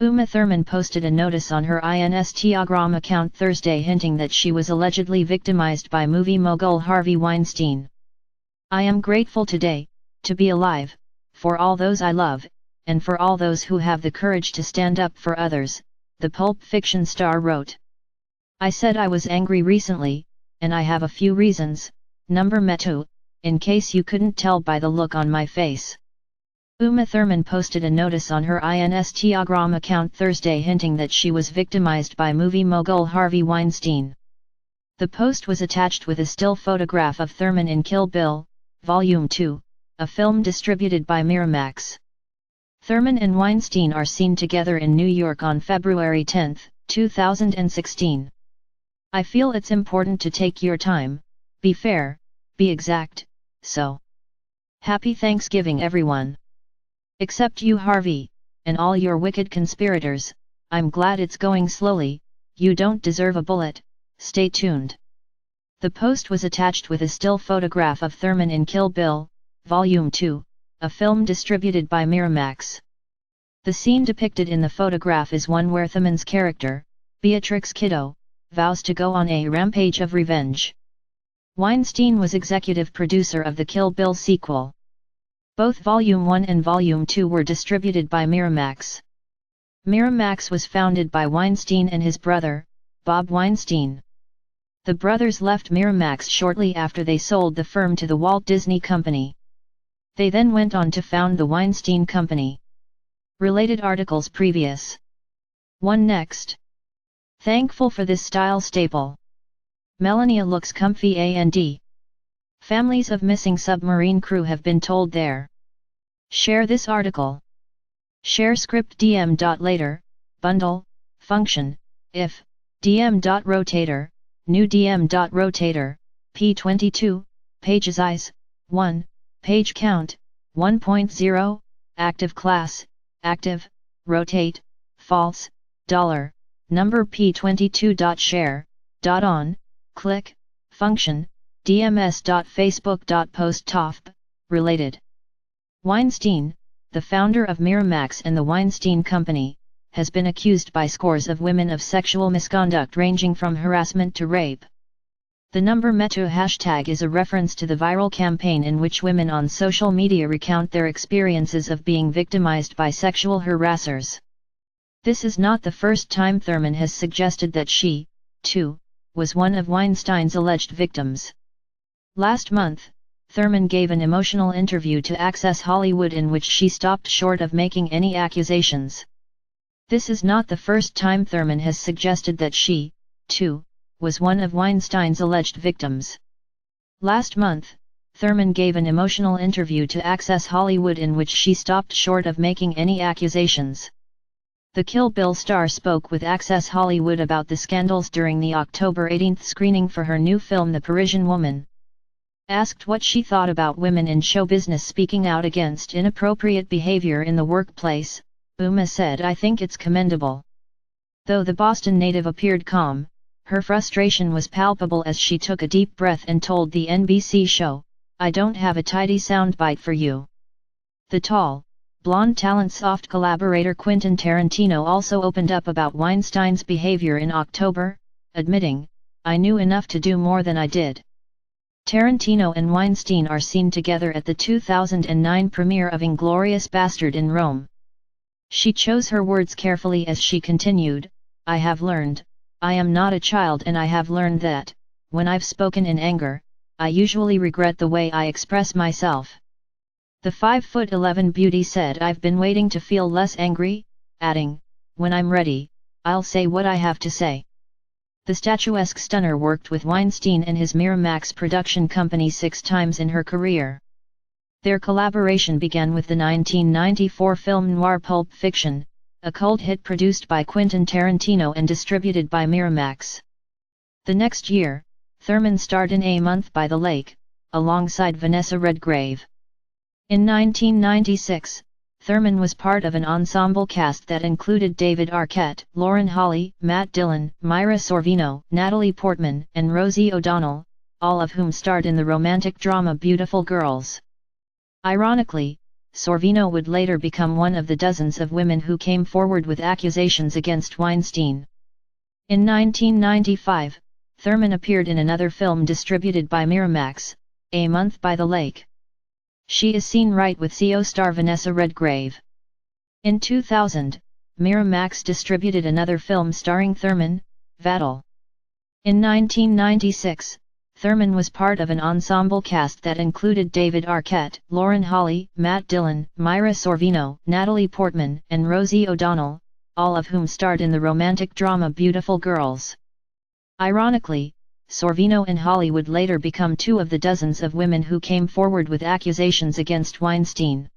Uma Thurman posted a notice on her Instagram account Thursday hinting that she was allegedly victimized by movie mogul Harvey Weinstein. "I am grateful today, to be alive, for all those I love, and for all those who have the courage to stand up for others," the Pulp Fiction star wrote. "I said I was angry recently, and I have a few reasons, number two, in case you couldn't tell by the look on my face." Uma Thurman posted a notice on her Instagram account Thursday hinting that she was victimized by movie mogul Harvey Weinstein. The post was attached with a still photograph of Thurman in Kill Bill, Volume 2, a film distributed by Miramax. Thurman and Weinstein are seen together in New York on February 10, 2016. "I feel it's important to take your time, be fair, be exact, so. Happy Thanksgiving everyone. Except you Harvey, and all your wicked conspirators, I'm glad it's going slowly, you don't deserve a bullet, stay tuned." The post was attached with a still photograph of Thurman in Kill Bill, Volume 2, a film distributed by Miramax. The scene depicted in the photograph is one where Thurman's character, Beatrix Kiddo, vows to go on a rampage of revenge. Weinstein was executive producer of the Kill Bill sequel. Both Volume 1 and Volume 2 were distributed by Miramax. Miramax was founded by Weinstein and his brother, Bob Weinstein. The brothers left Miramax shortly after they sold the firm to the Walt Disney Company. They then went on to found the Weinstein Company. Related articles previous. 1 next. Thankful for this style staple. Melania looks comfy and families of missing submarine crew have been told there. Share this article. Share script dm.later, bundle, function, if, dm.rotator, new dm.rotator, p22, page size, 1, page count, 1.0, active class, active, rotate, false, $, number p22.share, .on, click, function, dms.facebook.post related. Weinstein, the founder of Miramax and the Weinstein Company, has been accused by scores of women of sexual misconduct ranging from harassment to rape. The number #MeToo hashtag is a reference to the viral campaign in which women on social media recount their experiences of being victimized by sexual harassers. This is not the first time Thurman has suggested that she, too, was one of Weinstein's alleged victims. Last month, Thurman gave an emotional interview to Access Hollywood in which she stopped short of making any accusations. This is not the first time Thurman has suggested that she, too, was one of Weinstein's alleged victims. Last month, Thurman gave an emotional interview to Access Hollywood in which she stopped short of making any accusations. The Kill Bill star spoke with Access Hollywood about the scandals during the October 18 screening for her new film The Parisian Woman. Asked what she thought about women in show business speaking out against inappropriate behavior in the workplace, Uma said, "I think it's commendable." Though the Boston native appeared calm, her frustration was palpable as she took a deep breath and told the NBC show, "I don't have a tidy soundbite for you." The tall, blonde talent soft collaborator Quentin Tarantino also opened up about Weinstein's behavior in October, admitting, "I knew enough to do more than I did." Tarantino and Weinstein are seen together at the 2009 premiere of Inglourious Bastard in Rome. She chose her words carefully as she continued, "I have learned, I am not a child, and I have learned that, when I've spoken in anger, I usually regret the way I express myself." The 5'11" beauty said, "I've been waiting to feel less angry," adding, "When I'm ready, I'll say what I have to say." The statuesque stunner worked with Weinstein and his Miramax production company 6 times in her career. Their collaboration began with the 1994 film noir Pulp Fiction, a cult hit produced by Quentin Tarantino and distributed by Miramax. The next year, Thurman starred in A Month by the Lake, alongside Vanessa Redgrave. In 1996, Thurman was part of an ensemble cast that included David Arquette, Lauren Holly, Matt Dillon, Myra Sorvino, Natalie Portman, and Rosie O'Donnell, all of whom starred in the romantic drama Beautiful Girls. Ironically, Sorvino would later become one of the dozens of women who came forward with accusations against Weinstein. In 1995, Thurman appeared in another film distributed by Miramax, A Month by the Lake. She is seen right with CO star Vanessa Redgrave. In 2000, Miramax distributed another film starring Thurman, Vattel. In 1996, Thurman was part of an ensemble cast that included David Arquette, Lauren Holly, Matt Dillon, Myra Sorvino, Natalie Portman, and Rosie O'Donnell, all of whom starred in the romantic drama Beautiful Girls. Ironically, Sorvino and Holly would later become two of the dozens of women who came forward with accusations against Weinstein.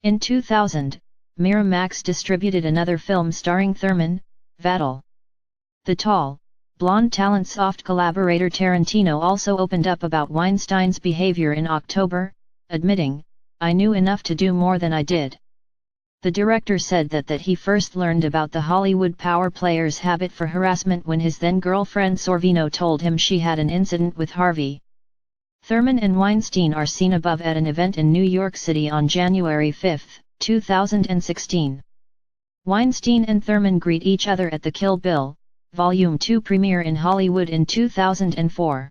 In 2000, Miramax distributed another film starring Thurman, Vattel. The tall, blonde talent soft collaborator Tarantino also opened up about Weinstein's behavior in October, admitting, "I knew enough to do more than I did." The director said that he first learned about the Hollywood power player's habit for harassment when his then-girlfriend Sorvino told him she had an incident with Harvey. Thurman and Weinstein are seen above at an event in New York City on January 5, 2016. Weinstein and Thurman greet each other at the Kill Bill, Volume 2 premiere in Hollywood in 2004.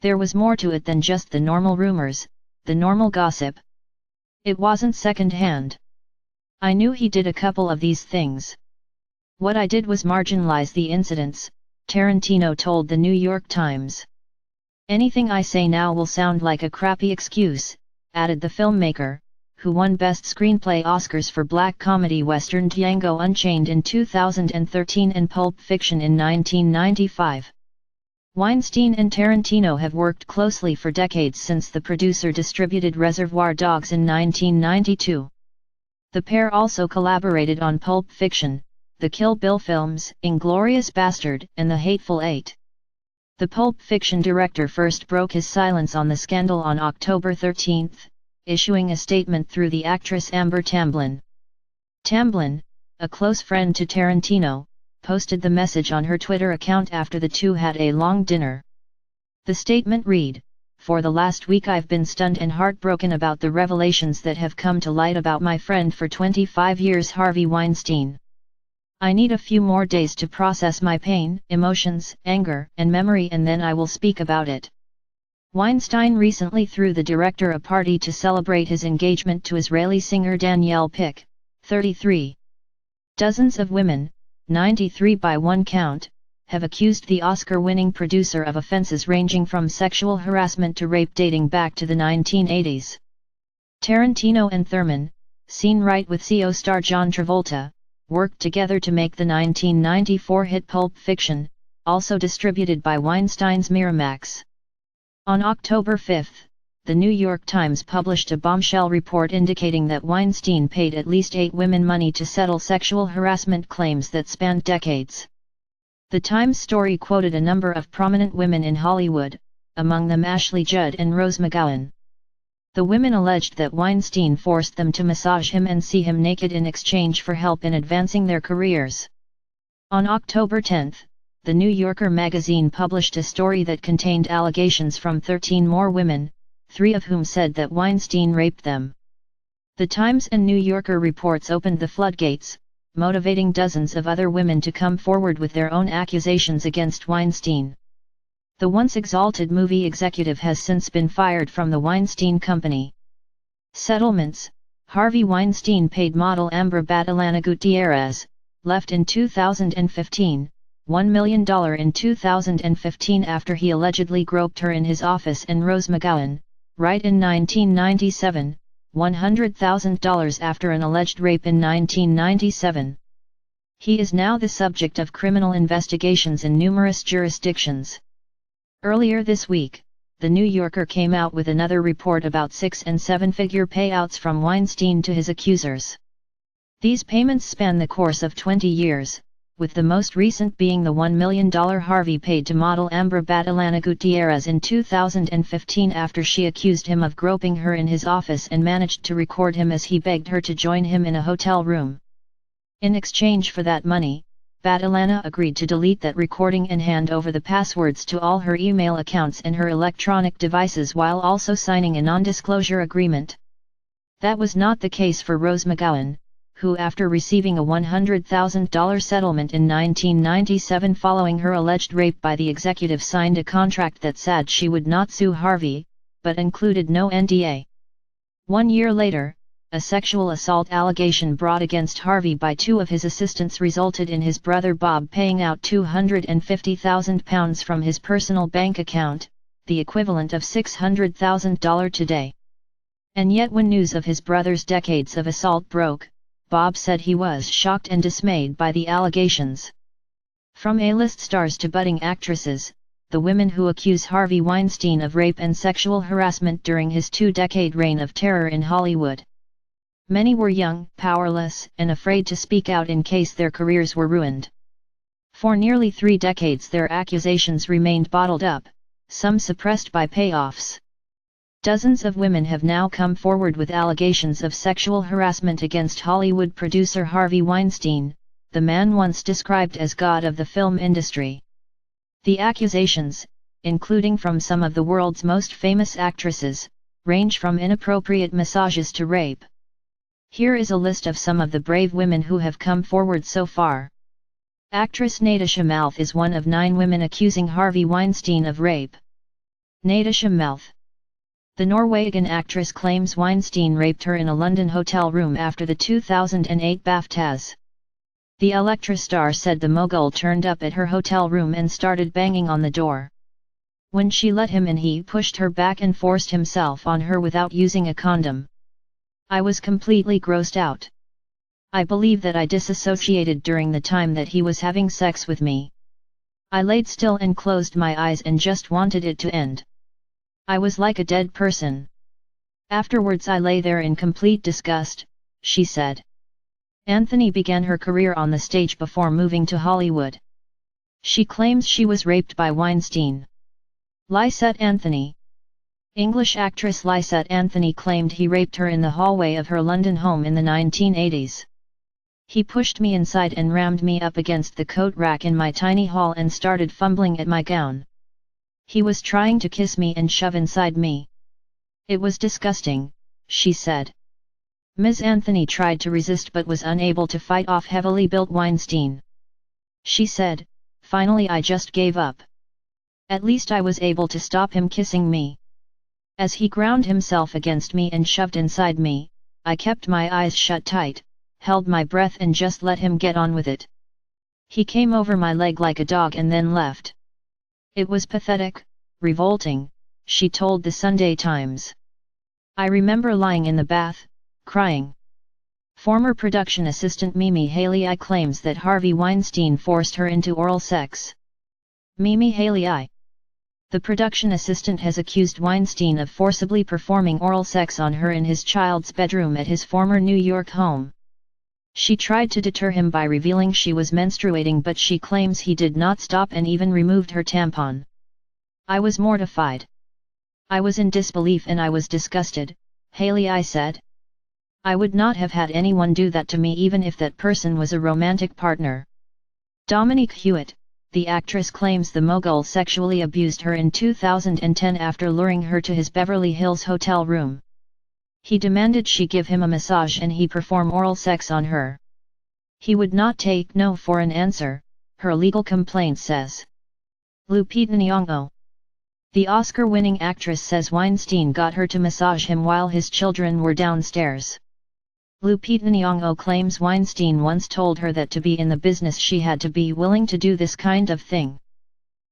There was more to it than just the normal rumors, the normal gossip. It wasn't second-hand. I knew he did a couple of these things. What I did was marginalize the incidents, Tarantino told the New York Times. Anything I say now will sound like a crappy excuse, added the filmmaker, who won Best Screenplay Oscars for black comedy western Django Unchained in 2013 and Pulp Fiction in 1995. Weinstein and Tarantino have worked closely for decades since the producer distributed Reservoir Dogs in 1992. The pair also collaborated on Pulp Fiction, the Kill Bill films, Inglourious Bastard, and The Hateful Eight. The Pulp Fiction director first broke his silence on the scandal on October 13, issuing a statement through the actress Amber Tamblyn. Tamblyn, a close friend to Tarantino, posted the message on her Twitter account after the two had a long dinner. The statement read, "For the last week I've been stunned and heartbroken about the revelations that have come to light about my friend for 25 years Harvey Weinstein. I need a few more days to process my pain, emotions, anger, and memory, and then I will speak about it." Weinstein recently threw the director a party to celebrate his engagement to Israeli singer Danielle Pick, 33. Dozens of women, 93 by one count, have accused the Oscar-winning producer of offenses ranging from sexual harassment to rape dating back to the 1980s. Tarantino and Thurman, seen right with CO star John Travolta, worked together to make the 1994 hit Pulp Fiction, also distributed by Weinstein's Miramax. On October 5, the New York Times published a bombshell report indicating that Weinstein paid at least 8 women money to settle sexual harassment claims that spanned decades. The Times story quoted a number of prominent women in Hollywood, among them Ashley Judd and Rose McGowan. The women alleged that Weinstein forced them to massage him and see him naked in exchange for help in advancing their careers. On October 10, The New Yorker magazine published a story that contained allegations from 13 more women, 3 of whom said that Weinstein raped them. The Times and New Yorker reports opened the floodgates, motivating dozens of other women to come forward with their own accusations against Weinstein. The once exalted movie executive has since been fired from the Weinstein Company. Settlements: Harvey Weinstein paid model Amber Badalana Gutierrez, left in 2015, $1 million in 2015 after he allegedly groped her in his office, and Rose McGowan, right in 1997, $100,000 after an alleged rape in 1997. He is now the subject of criminal investigations in numerous jurisdictions. Earlier this week, The New Yorker came out with another report about 6- and 7-figure payouts from Weinstein to his accusers. These payments span the course of 20 years, with the most recent being the $1 million Harvey paid to model Amber Badalana Gutierrez in 2015 after she accused him of groping her in his office and managed to record him as he begged her to join him in a hotel room. In exchange for that money, Badalana agreed to delete that recording and hand over the passwords to all her email accounts and her electronic devices while also signing a non-disclosure agreement. That was not the case for Rose McGowan, who after receiving a $100,000 settlement in 1997 following her alleged rape by the executive signed a contract that said she would not sue Harvey, but included no NDA. 1 year later, a sexual assault allegation brought against Harvey by two of his assistants resulted in his brother Bob paying out £250,000 from his personal bank account, the equivalent of $600,000 today. And yet when news of his brother's decades of assault broke, Bob said he was shocked and dismayed by the allegations. From A-list stars to budding actresses, the women who accuse Harvey Weinstein of rape and sexual harassment during his 2-decade reign of terror in Hollywood. Many were young, powerless, and afraid to speak out in case their careers were ruined. For nearly 3 decades their accusations remained bottled up, some suppressed by payoffs. Dozens of women have now come forward with allegations of sexual harassment against Hollywood producer Harvey Weinstein, the man once described as God of the film industry. The accusations, including from some of the world's most famous actresses, range from inappropriate massages to rape. Here is a list of some of the brave women who have come forward so far. Actress Natasha Malth is one of 9 women accusing Harvey Weinstein of rape. Natasha Malth. The Norwegian actress claims Weinstein raped her in a London hotel room after the 2008 BAFTAs. The Elektra star said the mogul turned up at her hotel room and started banging on the door. When she let him in, he pushed her back and forced himself on her without using a condom. I was completely grossed out. I believe that I disassociated during the time that he was having sex with me. I laid still and closed my eyes and just wanted it to end. I was like a dead person. Afterwards I lay there in complete disgust, she said. Anthony began her career on the stage before moving to Hollywood. She claims she was raped by Weinstein. Lysette Anthony. English actress Lysette Anthony claimed he raped her in the hallway of her London home in the 1980s. He pushed me inside and rammed me up against the coat rack in my tiny hall and started fumbling at my gown. He was trying to kiss me and shove inside me. It was disgusting, she said. Ms. Anthony tried to resist but was unable to fight off heavily built Weinstein. She said, "Finally I just gave up. At least I was able to stop him kissing me. As he ground himself against me and shoved inside me, I kept my eyes shut tight, held my breath and just let him get on with it. He came over my leg like a dog and then left. It was pathetic, revolting," she told the Sunday Times. "I remember lying in the bath, crying." Former production assistant Mimi Haley claims that Harvey Weinstein forced her into oral sex. Mimi Haley, the production assistant, has accused Weinstein of forcibly performing oral sex on her in his child's bedroom at his former New York home. She tried to deter him by revealing she was menstruating, but she claims he did not stop and even removed her tampon. "I was mortified. I was in disbelief and I was disgusted," Haley said. "I would not have had anyone do that to me even if that person was a romantic partner." Dominique Hewitt, the actress, claims the mogul sexually abused her in 2010 after luring her to his Beverly Hills hotel room. He demanded she give him a massage and he perform oral sex on her. He would not take no for an answer, her legal complaint says. Lupita Nyong'o. The Oscar-winning actress says Weinstein got her to massage him while his children were downstairs. Lupita Nyong'o claims Weinstein once told her that to be in the business she had to be willing to do this kind of thing.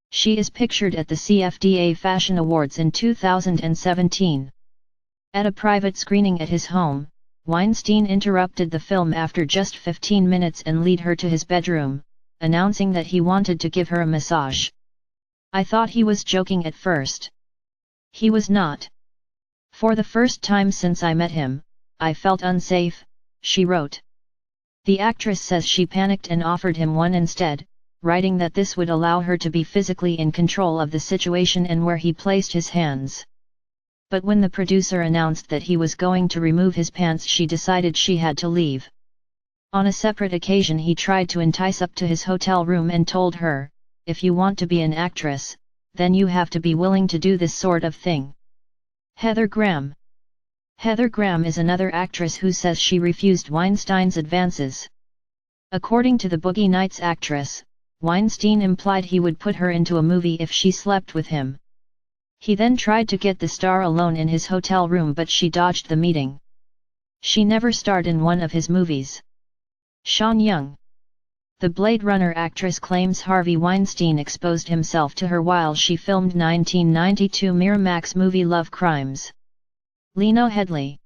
She is pictured at the CFDA Fashion Awards in 2017. At a private screening at his home, Weinstein interrupted the film after just 15 minutes and led her to his bedroom, announcing that he wanted to give her a massage. "I thought he was joking at first. He was not. For the first time since I met him, I felt unsafe," she wrote. The actress says she panicked and offered him one instead, writing that this would allow her to be physically in control of the situation and where he placed his hands. But when the producer announced that he was going to remove his pants, she decided she had to leave. On a separate occasion he tried to entice up to his hotel room and told her, "If you want to be an actress, then you have to be willing to do this sort of thing." Heather Graham. Heather Graham is another actress who says she refused Weinstein's advances. According to the Boogie Nights actress, Weinstein implied he would put her into a movie if she slept with him. He then tried to get the star alone in his hotel room, but she dodged the meeting. She never starred in one of his movies. Sean Young. The Blade Runner actress claims Harvey Weinstein exposed himself to her while she filmed 1992 Miramax movie Love Crimes. Lena Headey.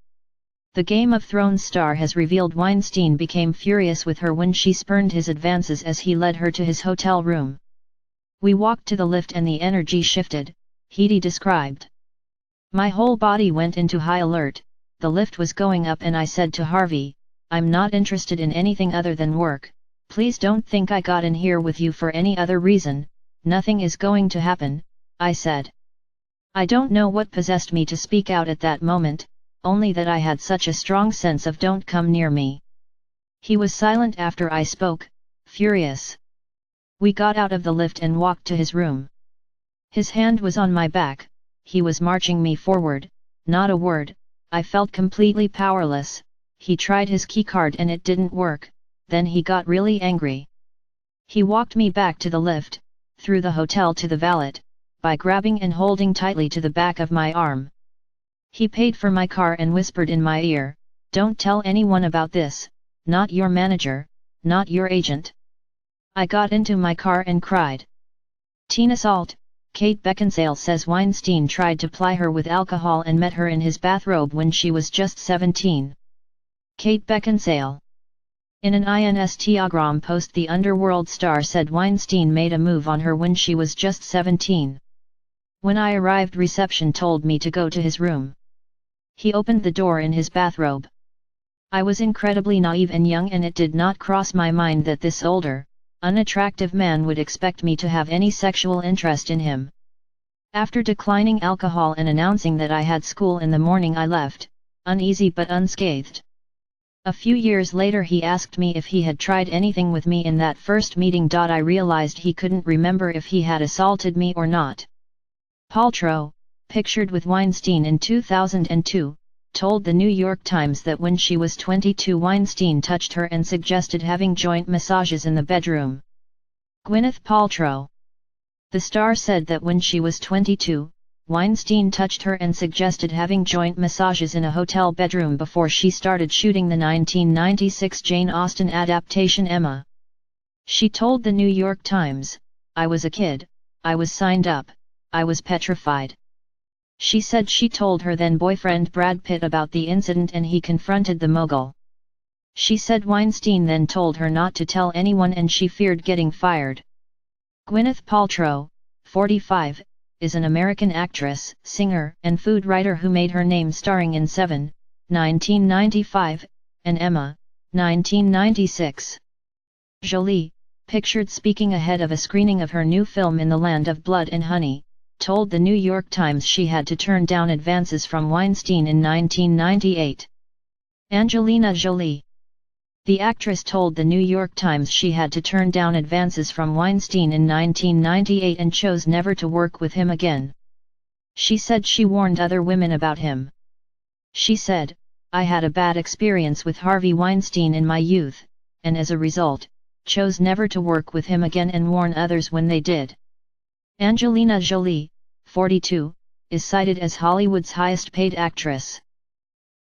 The Game of Thrones star has revealed Weinstein became furious with her when she spurned his advances as he led her to his hotel room. "We walked to the lift and the energy shifted," Headey described. "My whole body went into high alert, the lift was going up and I said to Harvey, I'm not interested in anything other than work, please don't think I got in here with you for any other reason, nothing is going to happen," I said. "I don't know what possessed me to speak out at that moment, only that I had such a strong sense of don't come near me." He was silent after I spoke, furious. We got out of the lift and walked to his room. His hand was on my back, he was marching me forward, not a word, I felt completely powerless. He tried his keycard and it didn't work, then he got really angry. He walked me back to the lift, through the hotel to the valet, by grabbing and holding tightly to the back of my arm. He paid for my car and whispered in my ear, "Don't tell anyone about this, not your manager, not your agent." I got into my car and cried. Tina Salt. Kate Beckinsale says Weinstein tried to ply her with alcohol and met her in his bathrobe when she was just 17. Kate Beckinsale. In an Instagram post, the Underworld star said Weinstein made a move on her when she was just 17. "When I arrived, reception told me to go to his room. He opened the door in his bathrobe. I was incredibly naive and young, and it did not cross my mind that this older, unattractive man would expect me to have any sexual interest in him. After declining alcohol and announcing that I had school in the morning, I left, uneasy but unscathed. A few years later he asked me if he had tried anything with me in that first meeting. I realized he couldn't remember if he had assaulted me or not." Paltrow, pictured with Weinstein in 2002, told the New York Times that when she was 22 Weinstein touched her and suggested having joint massages in the bedroom. Gwyneth Paltrow. The star said that when she was 22, Weinstein touched her and suggested having joint massages in a hotel bedroom before she started shooting the 1996 Jane Austen adaptation Emma. She told the New York Times, "I was a kid, I was signed up, I was petrified." She said she told her then boyfriend Brad Pitt about the incident and he confronted the mogul. She said Weinstein then told her not to tell anyone and she feared getting fired. Gwyneth Paltrow, 45, is an American actress, singer, and food writer who made her name starring in Seven, 1995, and Emma, 1996. Jolie, pictured speaking ahead of a screening of her new film In the Land of Blood and Honey, told the New York Times she had to turn down advances from Weinstein in 1998. Angelina Jolie. The actress told the New York Times she had to turn down advances from Weinstein in 1998 and chose never to work with him again. She said she warned other women about him. She said, "I had a bad experience with Harvey Weinstein in my youth, and as a result, chose never to work with him again and warn others when they did." Angelina Jolie, 42, is cited as Hollywood's highest-paid actress.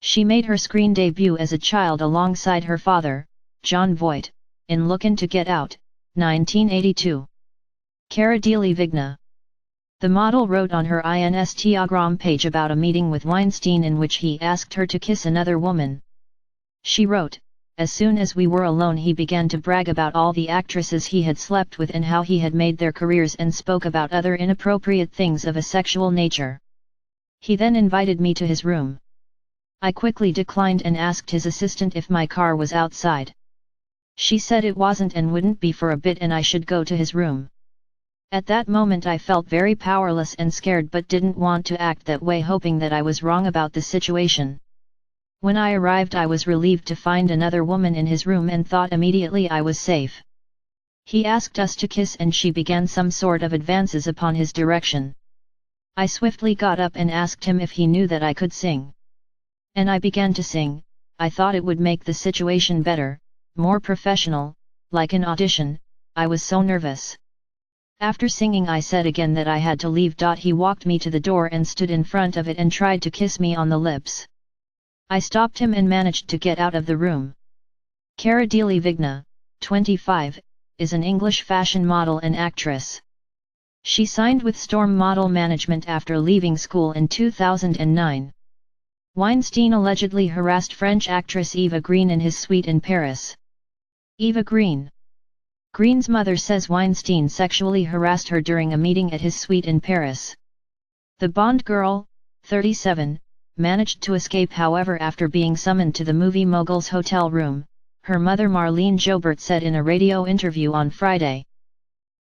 She made her screen debut as a child alongside her father, Jon Voight, in Lookin' to Get Out, 1982. Cara Delevingne. The model wrote on her Instagram page about a meeting with Weinstein in which he asked her to kiss another woman. She wrote, "As soon as we were alone he began to brag about all the actresses he had slept with and how he had made their careers and spoke about other inappropriate things of a sexual nature. He then invited me to his room. I quickly declined and asked his assistant if my car was outside. She said it wasn't and wouldn't be for a bit and I should go to his room. At that moment I felt very powerless and scared but didn't want to act that way, hoping that I was wrong about the situation. When I arrived I was relieved to find another woman in his room and thought immediately I was safe. He asked us to kiss and she began some sort of advances upon his direction. I swiftly got up and asked him if he knew that I could sing. And I began to sing. I thought it would make the situation better, more professional, like an audition. I was so nervous. After singing I said again that I had to leave. He walked me to the door and stood in front of it and tried to kiss me on the lips. I stopped him and managed to get out of the room. Cara Delevingne, 25, is an English fashion model and actress. She signed with Storm Model Management after leaving school in 2009. Weinstein allegedly harassed French actress Eva Green in his suite in Paris. Eva Green's mother says Weinstein sexually harassed her during a meeting at his suite in Paris. The Bond girl, 37, managed to escape however after being summoned to the movie mogul's hotel room, her mother Marlene Jobert said in a radio interview on Friday.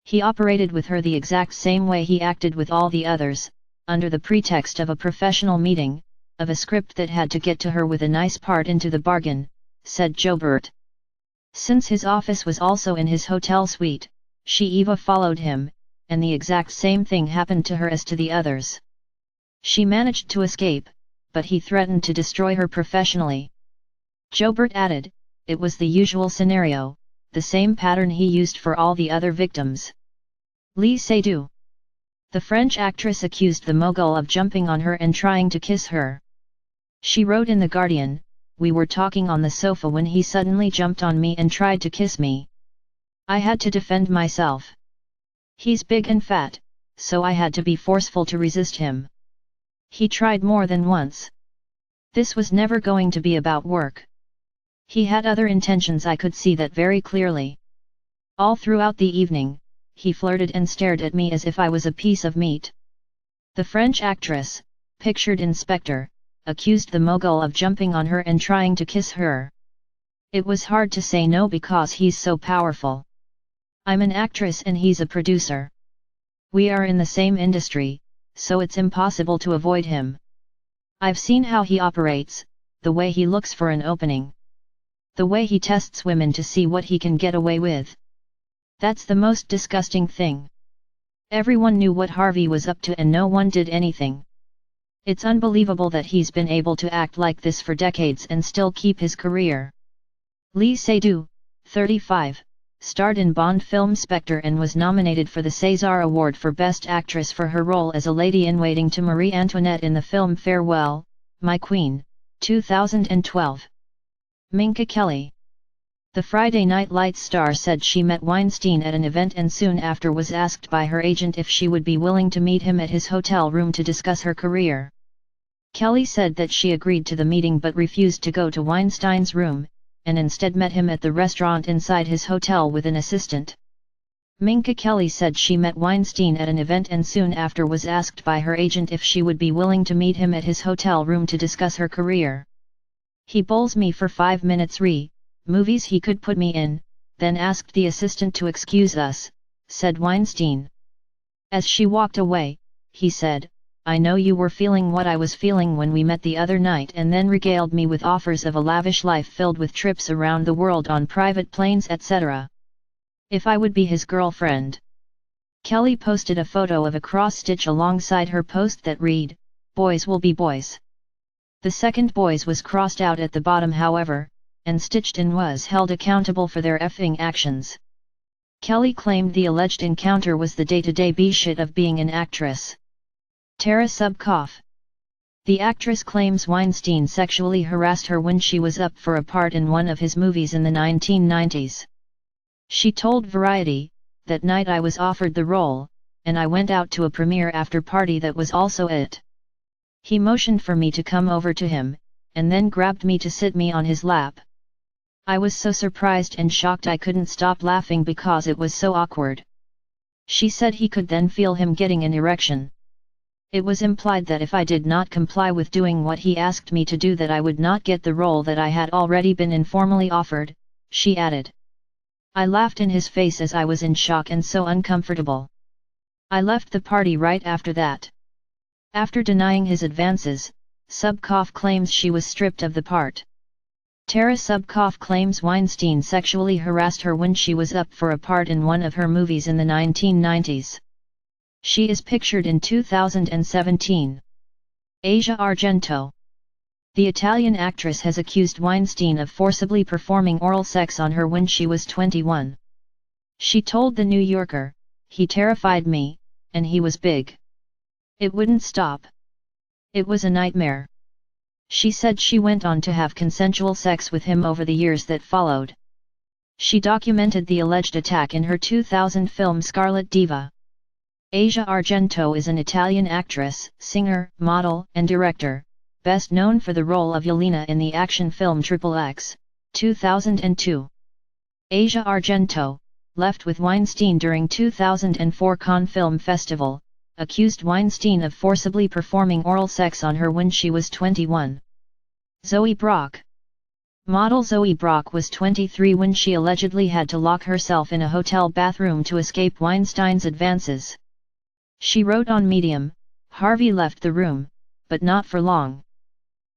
He operated with her the exact same way he acted with all the others, under the pretext of a professional meeting, of a script that had to get to her with a nice part into the bargain, said Jobert. Since his office was also in his hotel suite, Eva followed him, and the exact same thing happened to her as to the others. She managed to escape, but he threatened to destroy her professionally. Jobert added, it was the usual scenario, the same pattern he used for all the other victims. Lee Seydoux. The French actress accused the mogul of jumping on her and trying to kiss her. She wrote in The Guardian, "We were talking on the sofa when he suddenly jumped on me and tried to kiss me. I had to defend myself. He's big and fat, so I had to be forceful to resist him. He tried more than once. This was never going to be about work. He had other intentions, I could see that very clearly. All throughout the evening, he flirted and stared at me as if I was a piece of meat." The French actress, pictured in Spectre, accused the mogul of jumping on her and trying to kiss her. "It was hard to say no because he's so powerful. I'm an actress and he's a producer. We are in the same industry, so it's impossible to avoid him. I've seen how he operates, the way he looks for an opening. The way he tests women to see what he can get away with. That's the most disgusting thing. Everyone knew what Harvey was up to and no one did anything. It's unbelievable that he's been able to act like this for decades and still keep his career." Lee Seydoux, 35, starred in Bond film Spectre and was nominated for the César Award for Best Actress for her role as a lady-in-waiting to Marie Antoinette in the film Farewell, My Queen, 2012. Minka Kelly. The Friday Night Lights star said she met Weinstein at an event and soon after was asked by her agent if she would be willing to meet him at his hotel room to discuss her career. Kelly said that she agreed to the meeting but refused to go to Weinstein's room, and instead met him at the restaurant inside his hotel with an assistant. Minka Kelly said she met Weinstein at an event and soon after was asked by her agent if she would be willing to meet him at his hotel room to discuss her career. "He bowls me for 5 minutes movies he could put me in, then asked the assistant to excuse us," said Weinstein. As she walked away, he said, "I know you were feeling what I was feeling when we met the other night," and then regaled me with offers of a lavish life filled with trips around the world on private planes etc. If I would be his girlfriend. Kelly posted a photo of a cross-stitch alongside her post that read, "Boys will be boys." The second boys was crossed out at the bottom however, and stitched in was held accountable for their effing actions. Kelly claimed the alleged encounter was the day-to-day bullshit of being an actress. Tara Subkoff. The actress claims Weinstein sexually harassed her when she was up for a part in one of his movies in the 1990s. She told Variety, "That night I was offered the role, and I went out to a premiere after party that was also it. He motioned for me to come over to him, and then grabbed me to sit me on his lap. I was so surprised and shocked I couldn't stop laughing because it was so awkward." She said he could then feel him getting an erection. "It was implied that if I did not comply with doing what he asked me to do that I would not get the role that I had already been informally offered," she added. "I laughed in his face as I was in shock and so uncomfortable. I left the party right after that." After denying his advances, Subkoff claims she was stripped of the part. Tara Subkoff claims Weinstein sexually harassed her when she was up for a part in one of her movies in the 1990s. She is pictured in 2017. Asia Argento. The Italian actress has accused Weinstein of forcibly performing oral sex on her when she was 21. She told The New Yorker, "He terrified me, and he was big. It wouldn't stop. It was a nightmare." She said she went on to have consensual sex with him over the years that followed. She documented the alleged attack in her 2000 film Scarlet Diva. Asia Argento is an Italian actress, singer, model, and director, best known for the role of Yelena in the action film XXX, 2002. Asia Argento, left with Weinstein during 2004 Cannes Film Festival, accused Weinstein of forcibly performing oral sex on her when she was 21. Zoe Brock. Model Zoe Brock was 23 when she allegedly had to lock herself in a hotel bathroom to escape Weinstein's advances. She wrote on Medium, "Harvey left the room, but not for long.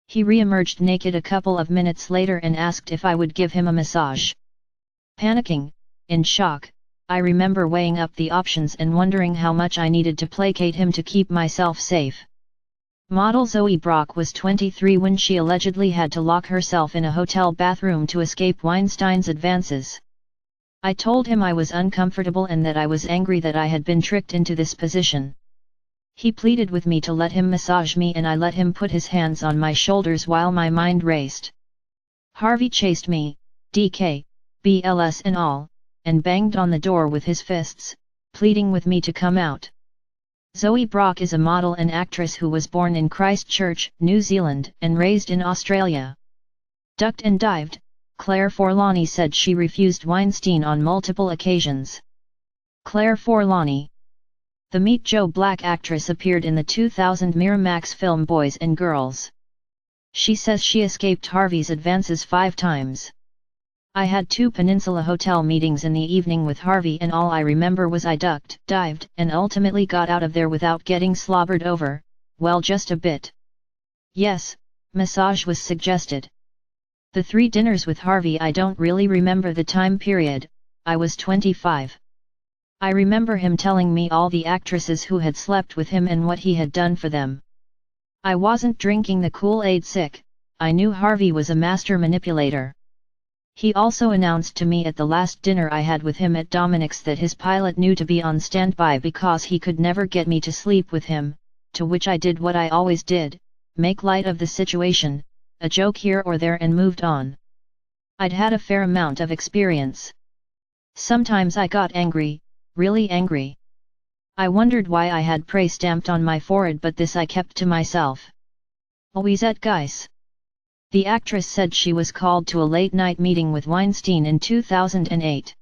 He re-emerged naked a couple of minutes later and asked if I would give him a massage. Panicking, in shock, I remember weighing up the options and wondering how much I needed to placate him to keep myself safe." Model Zoe Brock was 23 when she allegedly had to lock herself in a hotel bathroom to escape Weinstein's advances. "I told him I was uncomfortable and that I was angry that I had been tricked into this position. He pleaded with me to let him massage me and I let him put his hands on my shoulders while my mind raced. Harvey chased me, DK, BLS and all, and banged on the door with his fists, pleading with me to come out." Zoe Brock is a model and actress who was born in Christchurch, New Zealand, and raised in Australia. Ducked and dived, Claire Forlani said she refused Weinstein on multiple occasions. Claire Forlani. The Meet Joe Black actress appeared in the 2000 Miramax film Boys and Girls. She says she escaped Harvey's advances 5 times. "I had 2 Peninsula Hotel meetings in the evening with Harvey and all I remember was I ducked, dived, and ultimately got out of there without getting slobbered over, well just a bit. Yes, massage was suggested. The 3 dinners with Harvey I don't really remember the time period, I was 25. I remember him telling me all the actresses who had slept with him and what he had done for them. I wasn't drinking the Kool-Aid sick, I knew Harvey was a master manipulator. He also announced to me at the last dinner I had with him at Dominic's that his pilot knew to be on standby because he could never get me to sleep with him, to which I did what I always did, make light of the situation, a joke here or there and moved on. I'd had a fair amount of experience. Sometimes I got angry, really angry. I wondered why I had prey stamped on my forehead but this I kept to myself." Always at Geis. The actress said she was called to a late-night meeting with Weinstein in 2008.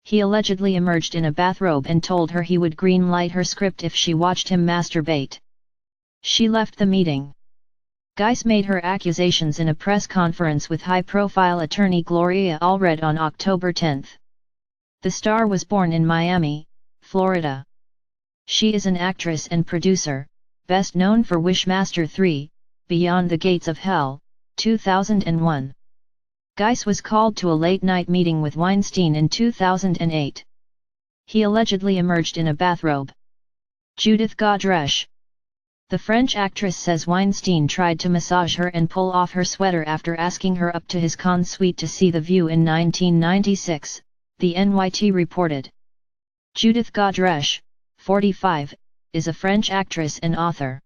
He allegedly emerged in a bathrobe and told her he would green-light her script if she watched him masturbate. She left the meeting. Geis made her accusations in a press conference with high-profile attorney Gloria Allred on October 10. The star was born in Miami, Florida. She is an actress and producer, best known for Wishmaster 3, Beyond the Gates of Hell, 2001. Geis was called to a late-night meeting with Weinstein in 2008. He allegedly emerged in a bathrobe. Judith Godrèche. The French actress says Weinstein tried to massage her and pull off her sweater after asking her up to his Cannes suite to see the view in 1996, the NYT reported. Judith Godrèche, 45, is a French actress and author.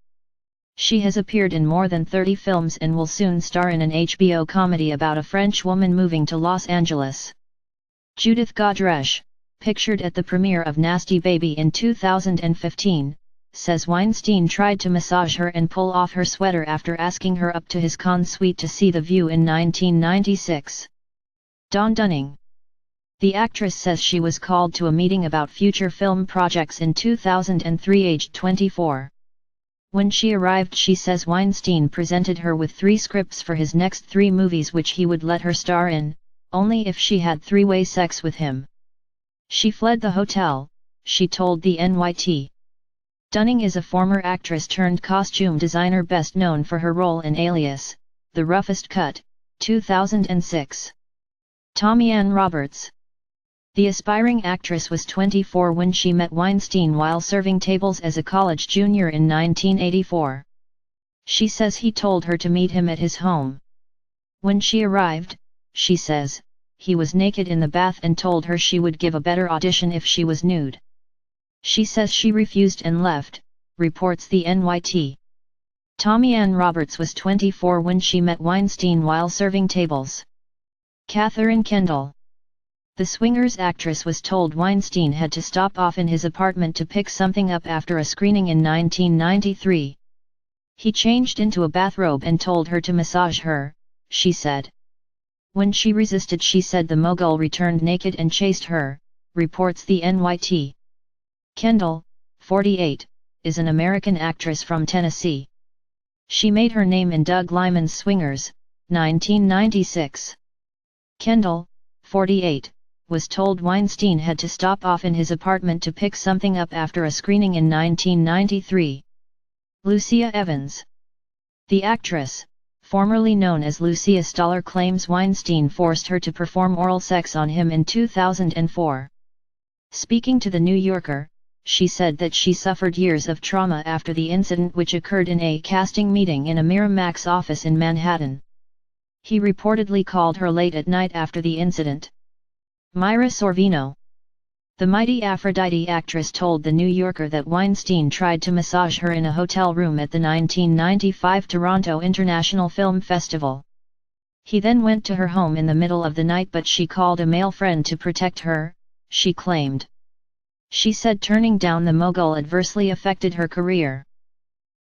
She has appeared in more than 30 films and will soon star in an HBO comedy about a French woman moving to Los Angeles. Judith Godrèche, pictured at the premiere of Nasty Baby in 2015, says Weinstein tried to massage her and pull off her sweater after asking her up to his Cannes suite to see the view in 1996. Dawn Dunning. The actress says she was called to a meeting about future film projects in 2003 aged 24. When she arrived she says Weinstein presented her with 3 scripts for his next 3 movies which he would let her star in, only if she had 3-way sex with him. She fled the hotel, she told the NYT. Dunning is a former actress turned costume designer best known for her role in Alias, The Roughest Cut, 2006. Tommyann Roberts. The aspiring actress was 24 when she met Weinstein while serving tables as a college junior in 1984. She says he told her to meet him at his home. When she arrived, she says, he was naked in the bath and told her she would give a better audition if she was nude. She says she refused and left, reports the NYT. Tommy Ann Roberts was 24 when she met Weinstein while serving tables. Catherine Kendall. The Swingers actress was told Weinstein had to stop off in his apartment to pick something up after a screening in 1993. He changed into a bathrobe and told her to massage her, she said. When she resisted, she said the mogul returned naked and chased her, reports the NYT. Kendall, 48, is an American actress from Tennessee. She made her name in Doug Liman's Swingers, 1996. Kendall, 48, was told Weinstein had to stop off in his apartment to pick something up after a screening in 1993. Lucia Evans. The actress, formerly known as Lucia Stoller, claims Weinstein forced her to perform oral sex on him in 2004. Speaking to The New Yorker, she said that she suffered years of trauma after the incident, which occurred in a casting meeting in a Miramax office in Manhattan. He reportedly called her late at night after the incident. Myra Sorvino. The Mighty Aphrodite actress told The New Yorker that Weinstein tried to massage her in a hotel room at the 1995 Toronto International Film Festival. He then went to her home in the middle of the night, but she called a male friend to protect her, she claimed. She said turning down the mogul adversely affected her career.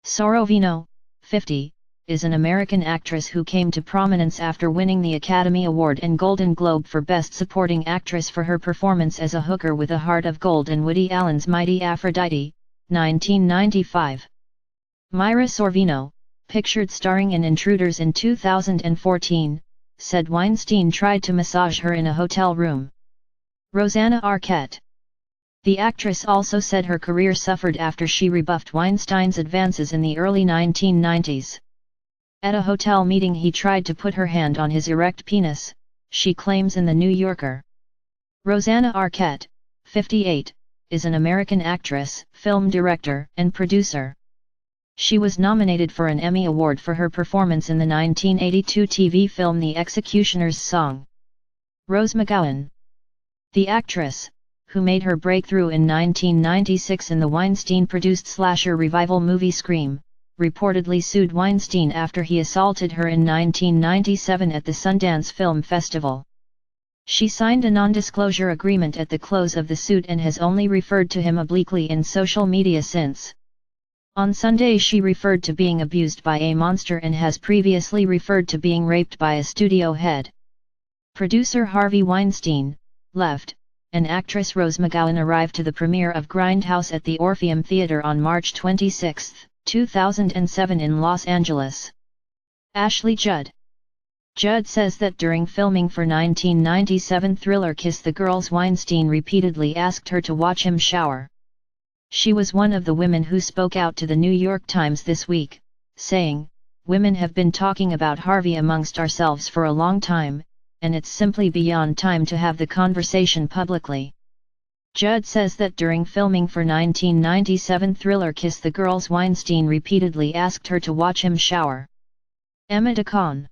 Sorvino, 50, is an American actress who came to prominence after winning the Academy Award and Golden Globe for Best Supporting Actress for her performance as a hooker with a Heart of Gold in Woody Allen's Mighty Aphrodite, 1995. Myra Sorvino, pictured starring in Intruders in 2014, said Weinstein tried to massage her in a hotel room. Rosanna Arquette. The actress also said her career suffered after she rebuffed Weinstein's advances in the early 1990s. At a hotel meeting, he tried to put her hand on his erect penis, she claims in The New Yorker. Rosanna Arquette, 58, is an American actress, film director, and producer. She was nominated for an Emmy Award for her performance in the 1982 TV film The Executioner's Song. Rose McGowan. The actress, who made her breakthrough in 1996 in the Weinstein-produced slasher revival movie Scream, reportedly sued Weinstein after he assaulted her in 1997 at the Sundance Film Festival. She signed a non-disclosure agreement at the close of the suit and has only referred to him obliquely in social media since. On Sunday, she referred to being abused by a monster and has previously referred to being raped by a studio head. Producer Harvey Weinstein, left, and actress Rose McGowan arrived to the premiere of Grindhouse at the Orpheum Theater on March 26, 2007 in Los Angeles. Ashley Judd. Judd says that during filming for 1997 thriller Kiss the Girls, Weinstein repeatedly asked her to watch him shower. She was one of the women who spoke out to the New York Times this week, saying, "Women have been talking about Harvey amongst ourselves for a long time, and it's simply beyond time to have the conversation publicly." Judd says that during filming for 1997 thriller Kiss the Girls, Weinstein repeatedly asked her to watch him shower. Emma Decaune.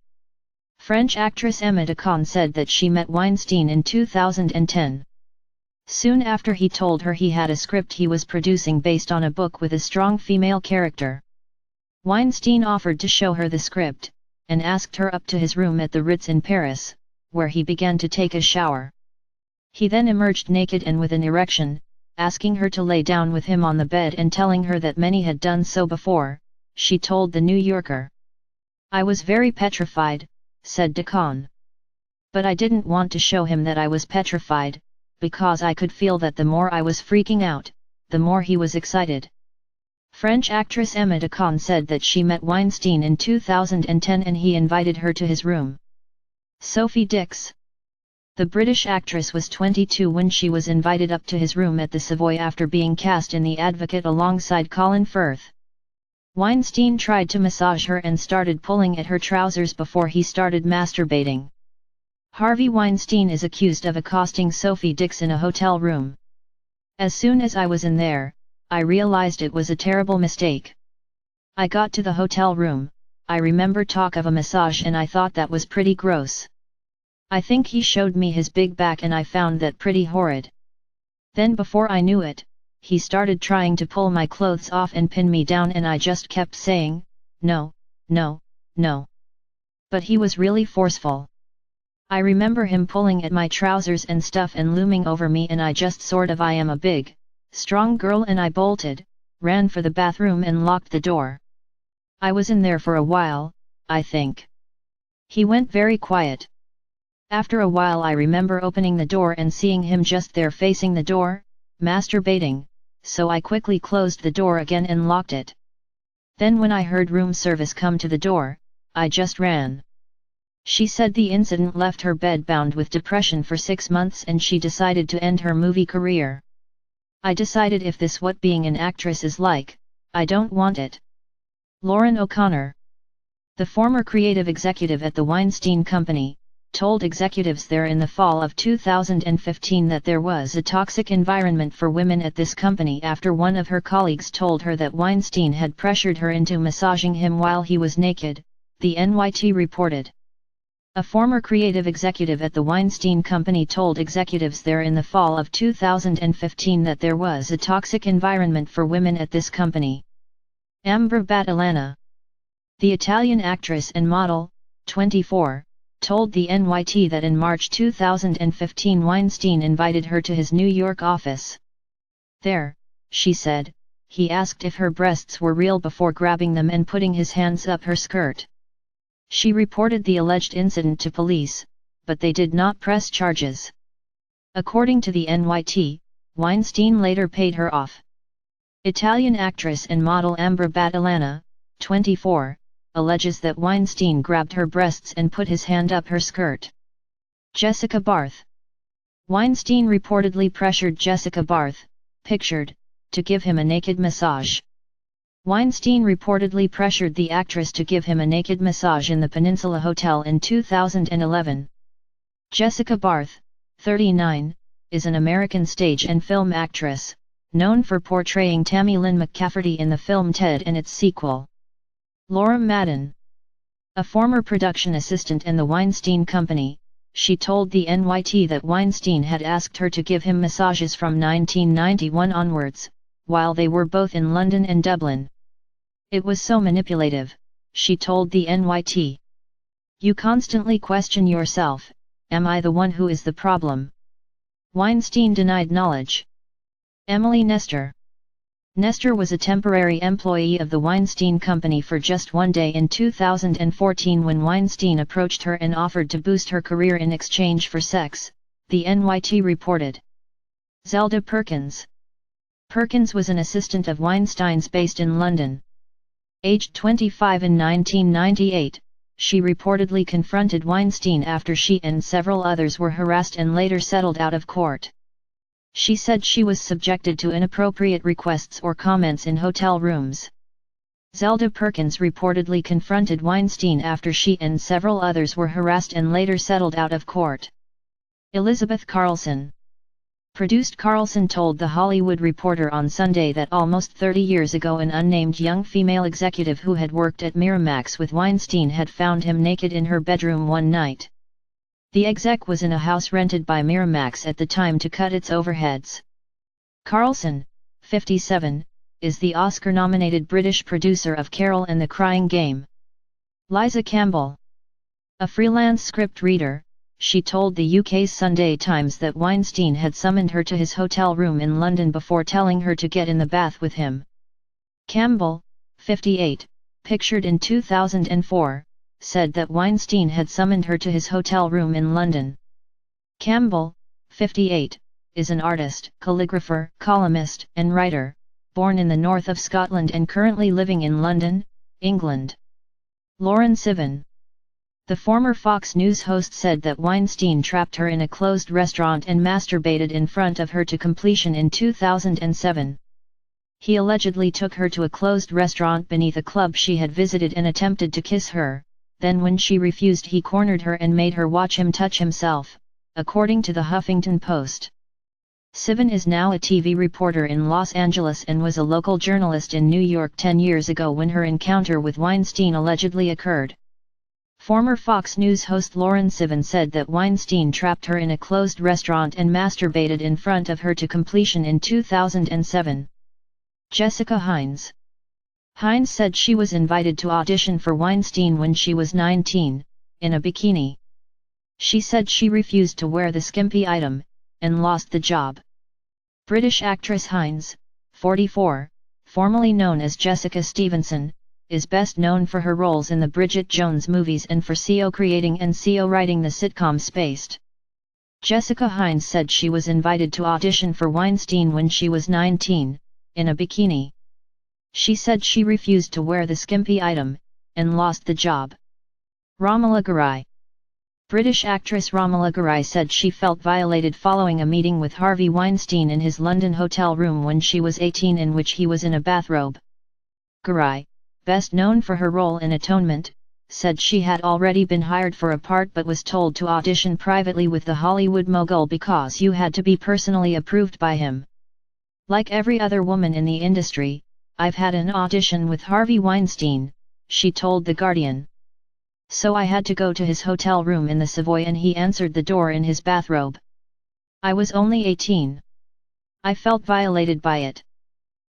French actress Emma Decaune said that she met Weinstein in 2010. Soon after, he told her he had a script he was producing based on a book with a strong female character. Weinstein offered to show her the script, and asked her up to his room at the Ritz in Paris, where he began to take a shower. He then emerged naked and with an erection, asking her to lay down with him on the bed and telling her that many had done so before, she told The New Yorker. "I was very petrified," said Decaune. "But I didn't want to show him that I was petrified, because I could feel that the more I was freaking out, the more he was excited." French actress Emma Decaune said that she met Weinstein in 2010 and he invited her to his room. Sophie Dix. The British actress was 22 when she was invited up to his room at the Savoy after being cast in The Advocate alongside Colin Firth. Weinstein tried to massage her and started pulling at her trousers before he started masturbating. Harvey Weinstein is accused of accosting Sophie Dix in a hotel room. "As soon as I was in there, I realized it was a terrible mistake. I got to the hotel room, I remember talk of a massage and I thought that was pretty gross. I think he showed me his big back and I found that pretty horrid. Then before I knew it, he started trying to pull my clothes off and pin me down and I just kept saying, no, no, no. But he was really forceful. I remember him pulling at my trousers and stuff and looming over me and I just sort of I am a big, strong girl and I bolted, ran for the bathroom and locked the door. I was in there for a while, I think. He went very quiet. After a while I remember opening the door and seeing him just there facing the door, masturbating, so I quickly closed the door again and locked it. Then when I heard room service come to the door, I just ran. She said the incident left her bedbound with depression for 6 months and she decided to end her movie career. I decided if this what being an actress is like, I don't want it. Lauren O'Connor, the former creative executive at the Weinstein Company, told executives there in the fall of 2015 that there was a toxic environment for women at this company after one of her colleagues told her that Weinstein had pressured her into massaging him while he was naked, the NYT reported. A former creative executive at the Weinstein Company told executives there in the fall of 2015 that there was a toxic environment for women at this company. Amber Battilana, the Italian actress and model, 24, told the NYT that in March 2015 Weinstein invited her to his New York office. There, she said, he asked if her breasts were real before grabbing them and putting his hands up her skirt. She reported the alleged incident to police, but they did not press charges. According to the NYT, Weinstein later paid her off. Italian actress and model Amber Battilana, 24, alleges that Weinstein grabbed her breasts and put his hand up her skirt. Jessica Barth. Weinstein reportedly pressured Jessica Barth, pictured, to give him a naked massage. Weinstein reportedly pressured the actress to give him a naked massage in the Peninsula Hotel in 2011. Jessica Barth, 39, is an American stage and film actress, known for portraying Tammy Lynn McCafferty in the film Ted and its sequel. Laura Madden, a former production assistant in the Weinstein Company, she told the NYT that Weinstein had asked her to give him massages from 1991 onwards, while they were both in London and Dublin. It was so manipulative, she told the NYT. You constantly question yourself, am I the one who is the problem? Weinstein denied knowledge. Emily Nestor. Nestor was a temporary employee of the Weinstein Company for just one day in 2014 when Weinstein approached her and offered to boost her career in exchange for sex, the NYT reported. Zelda Perkins. Perkins was an assistant of Weinstein's based in London. Aged 25 in 1998, she reportedly confronted Weinstein after she and several others were harassed and later settled out of court. She said she was subjected to inappropriate requests or comments in hotel rooms. Zelda Perkins reportedly confronted Weinstein after she and several others were harassed and later settled out of court. Elizabeth Carlson. Produced Carlson told The Hollywood Reporter on Sunday that almost 30 years ago an unnamed young female executive who had worked at Miramax with Weinstein had found him naked in her bedroom one night. The exec was in a house rented by Miramax at the time to cut its overheads. Carlson, 57, is the Oscar-nominated British producer of Carol and the Crying Game. Liza Campbell. A freelance script reader, she told the UK's Sunday Times that Weinstein had summoned her to his hotel room in London before telling her to get in the bath with him. Campbell, 58, pictured in 2004, said that Weinstein had summoned her to his hotel room in London. Campbell, 58, is an artist, calligrapher, columnist, and writer, born in the north of Scotland and currently living in London, England. Lauren Sivan. The former Fox News host said that Weinstein trapped her in a closed restaurant and masturbated in front of her to completion in 2007. He allegedly took her to a closed restaurant beneath a club she had visited and attempted to kiss her, then when she refused he cornered her and made her watch him touch himself, according to the Huffington Post. Sivan is now a TV reporter in Los Angeles and was a local journalist in New York 10 years ago when her encounter with Weinstein allegedly occurred. Former Fox News host Lauren Sivan said that Weinstein trapped her in a closed restaurant and masturbated in front of her to completion in 2007. Jessica Hines. Hines said she was invited to audition for Weinstein when she was 19, in a bikini. She said she refused to wear the skimpy item, and lost the job. British actress Hines, 44, formerly known as Jessica Stevenson, is best known for her roles in the Bridget Jones movies and for co-creating and co-writing the sitcom Spaced. Jessica Hines said she was invited to audition for Weinstein when she was 19, in a bikini. She said she refused to wear the skimpy item, and lost the job. Ramala Garai. British actress Ramala Garai said she felt violated following a meeting with Harvey Weinstein in his London hotel room when she was 18 in which he was in a bathrobe. Garai, best known for her role in Atonement, said she had already been hired for a part but was told to audition privately with the Hollywood mogul because you had to be personally approved by him. Like every other woman in the industry, I've had an audition with Harvey Weinstein, she told The Guardian. So I had to go to his hotel room in the Savoy and he answered the door in his bathrobe. I was only 18. I felt violated by it.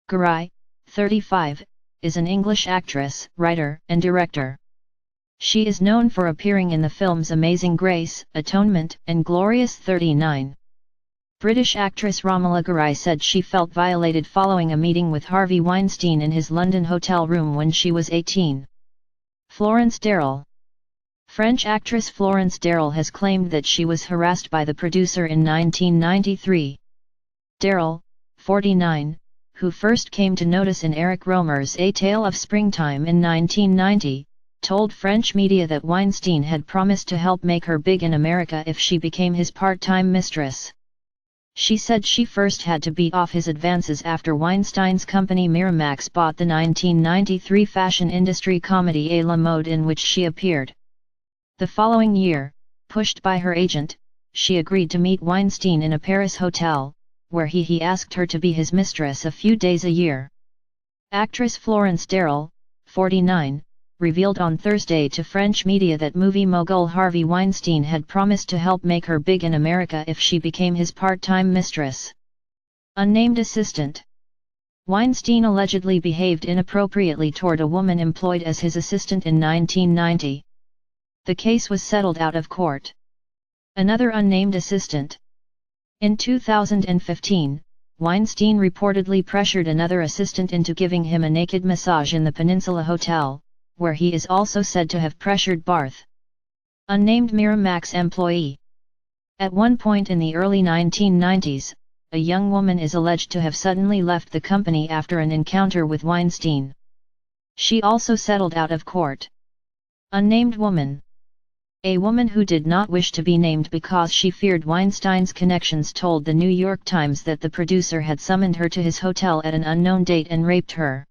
Garai, 35, is an English actress, writer, and director. She is known for appearing in the films Amazing Grace, Atonement, and Glorious 39. British actress Ramala Garai said she felt violated following a meeting with Harvey Weinstein in his London hotel room when she was 18. Florence Darrell. French actress Florence Darrell has claimed that she was harassed by the producer in 1993. Darrell, 49, who first came to notice in Eric Rohmer's A Tale of Springtime in 1990, told French media that Weinstein had promised to help make her big in America if she became his part-time mistress. She said she first had to beat off his advances after Weinstein's company Miramax bought the 1993 fashion industry comedy A la Mode in which she appeared. The following year, pushed by her agent, she agreed to meet Weinstein in a Paris hotel, where he asked her to be his mistress a few days a year. Actress Florence Darrell, 49, revealed on Thursday to French media that movie mogul Harvey Weinstein had promised to help make her big in America if she became his part-time mistress. Unnamed assistant. Weinstein allegedly behaved inappropriately toward a woman employed as his assistant in 1990. The case was settled out of court. Another unnamed assistant. In 2015, Weinstein reportedly pressured another assistant into giving him a naked massage in the Peninsula Hotel, where he is also said to have pressured Barth. Unnamed Miramax employee. At one point in the early 1990s, a young woman is alleged to have suddenly left the company after an encounter with Weinstein. She also settled out of court. Unnamed woman. A woman who did not wish to be named because she feared Weinstein's connections told the New York Times that the producer had summoned her to his hotel at an unknown date and raped her.